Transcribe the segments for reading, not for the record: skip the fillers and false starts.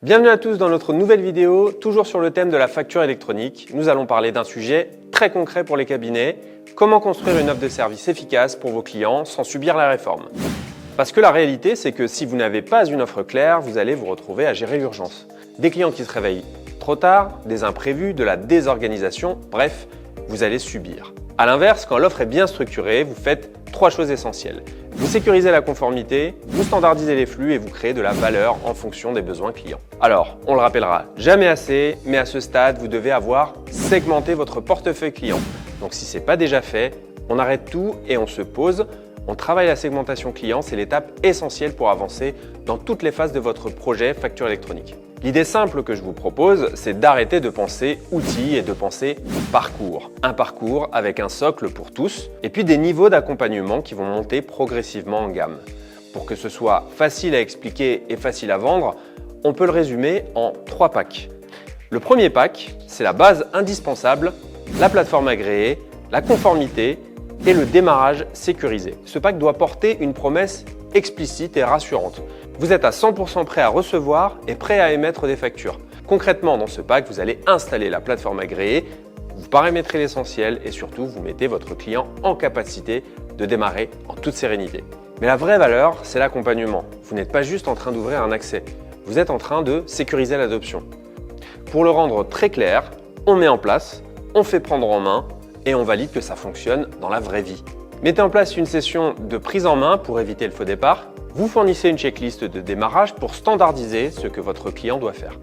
Bienvenue à tous dans notre nouvelle vidéo, toujours sur le thème de la facture électronique. Nous allons parler d'un sujet très concret pour les cabinets, comment construire une offre de service efficace pour vos clients sans subir la réforme. Parce que la réalité, c'est que si vous n'avez pas une offre claire, vous allez vous retrouver à gérer l'urgence. Des clients qui se réveillent trop tard, des imprévus, de la désorganisation, bref, vous allez subir. A l'inverse, quand l'offre est bien structurée, vous faites 3 choses essentielles. Vous sécurisez la conformité, vous standardisez les flux et vous créez de la valeur en fonction des besoins clients. Alors, on le rappellera jamais assez, mais à ce stade, vous devez avoir segmenté votre portefeuille client. Donc si ce n'est pas déjà fait, on arrête tout et on se pose. On travaille la segmentation client, c'est l'étape essentielle pour avancer dans toutes les phases de votre projet facture électronique. L'idée simple que je vous propose, c'est d'arrêter de penser outils et de penser parcours. Un parcours avec un socle pour tous et puis des niveaux d'accompagnement qui vont monter progressivement en gamme. Pour que ce soit facile à expliquer et facile à vendre, on peut le résumer en 3 packs. Le premier pack, c'est la base indispensable, la plateforme agréée, la conformité et le démarrage sécurisé. Ce pack doit porter une promesse explicite et rassurante. Vous êtes à 100% prêt à recevoir et prêt à émettre des factures. Concrètement, dans ce pack, vous allez installer la plateforme agréée, vous paramétrez l'essentiel et surtout, vous mettez votre client en capacité de démarrer en toute sérénité. Mais la vraie valeur, c'est l'accompagnement. Vous n'êtes pas juste en train d'ouvrir un accès, vous êtes en train de sécuriser l'adoption. Pour le rendre très clair, on met en place, on fait prendre en main et on valide que ça fonctionne dans la vraie vie. Mettez en place une session de prise en main pour éviter le faux départ. Vous fournissez une checklist de démarrage pour standardiser ce que votre client doit faire.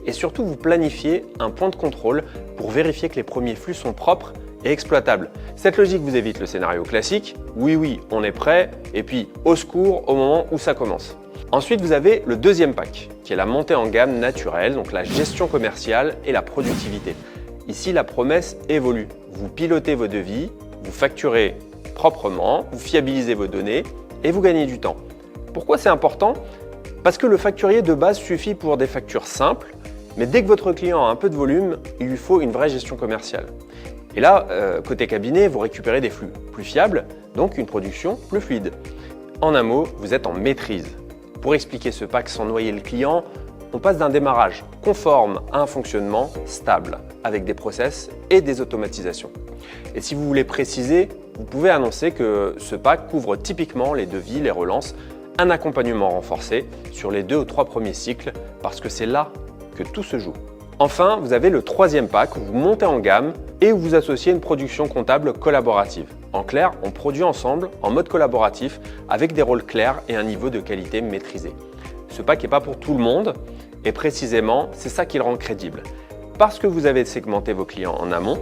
Et surtout, vous planifiez un point de contrôle pour vérifier que les premiers flux sont propres et exploitables. Cette logique vous évite le scénario classique. Oui, on est prêt. Et puis, au secours au moment où ça commence. Ensuite, vous avez le deuxième pack, qui est la montée en gamme naturelle, donc la gestion commerciale et la productivité. Ici, la promesse évolue. Vous pilotez vos devis, vous facturez proprement, vous fiabilisez vos données et vous gagnez du temps. Pourquoi c'est important? Parce que le facturier de base suffit pour des factures simples, mais dès que votre client a un peu de volume, il lui faut une vraie gestion commerciale. Et là, côté cabinet, vous récupérez des flux plus fiables, donc une production plus fluide. En un mot, vous êtes en maîtrise. Pour expliquer ce pack sans noyer le client, on passe d'un démarrage conforme à un fonctionnement stable, avec des process et des automatisations. Et si vous voulez préciser, vous pouvez annoncer que ce pack couvre typiquement les devis, les relances, un accompagnement renforcé sur les 2 ou 3 premiers cycles, parce que c'est là que tout se joue. Enfin, vous avez le troisième pack où vous montez en gamme et où vous associez une production comptable collaborative. En clair, on produit ensemble en mode collaboratif avec des rôles clairs et un niveau de qualité maîtrisé. Ce pack n'est pas pour tout le monde et précisément, c'est ça qui le rend crédible. Parce que vous avez segmenté vos clients en amont,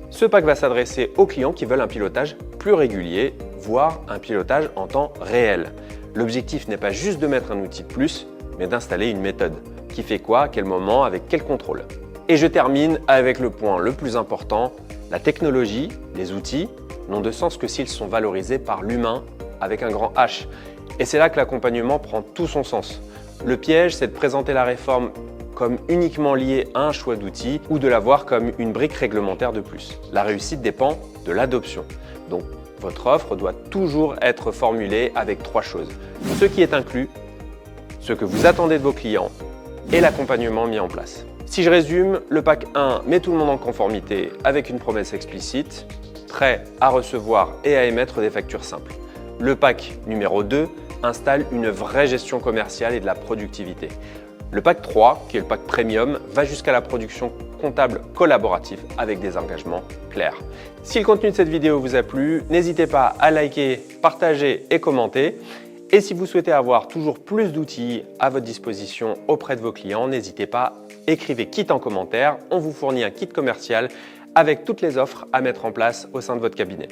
ce pack va s'adresser aux clients qui veulent un pilotage plus régulier, voire un pilotage en temps réel. L'objectif n'est pas juste de mettre un outil de plus, mais d'installer une méthode. Qui fait quoi, à quel moment, avec quel contrôle. Et je termine avec le point le plus important, la technologie, les outils, n'ont de sens que s'ils sont valorisés par l'humain avec un grand H. Et c'est là que l'accompagnement prend tout son sens. Le piège, c'est de présenter la réforme comme uniquement liée à un choix d'outils ou de la voir comme une brique réglementaire de plus. La réussite dépend de l'adoption. Donc, votre offre doit toujours être formulée avec 3 choses. Ce qui est inclus, ce que vous attendez de vos clients et l'accompagnement mis en place. Si je résume, le pack 1 met tout le monde en conformité avec une promesse explicite, prêt à recevoir et à émettre des factures simples. Le pack numéro 2 installe une vraie gestion commerciale et de la productivité. Le pack 3, qui est le pack premium, va jusqu'à la production comptable collaborative avec des engagements clairs. Si le contenu de cette vidéo vous a plu, n'hésitez pas à liker, partager et commenter. Et si vous souhaitez avoir toujours plus d'outils à votre disposition auprès de vos clients, n'hésitez pas, écrivez kit en commentaire, on vous fournit un kit commercial avec toutes les offres à mettre en place au sein de votre cabinet.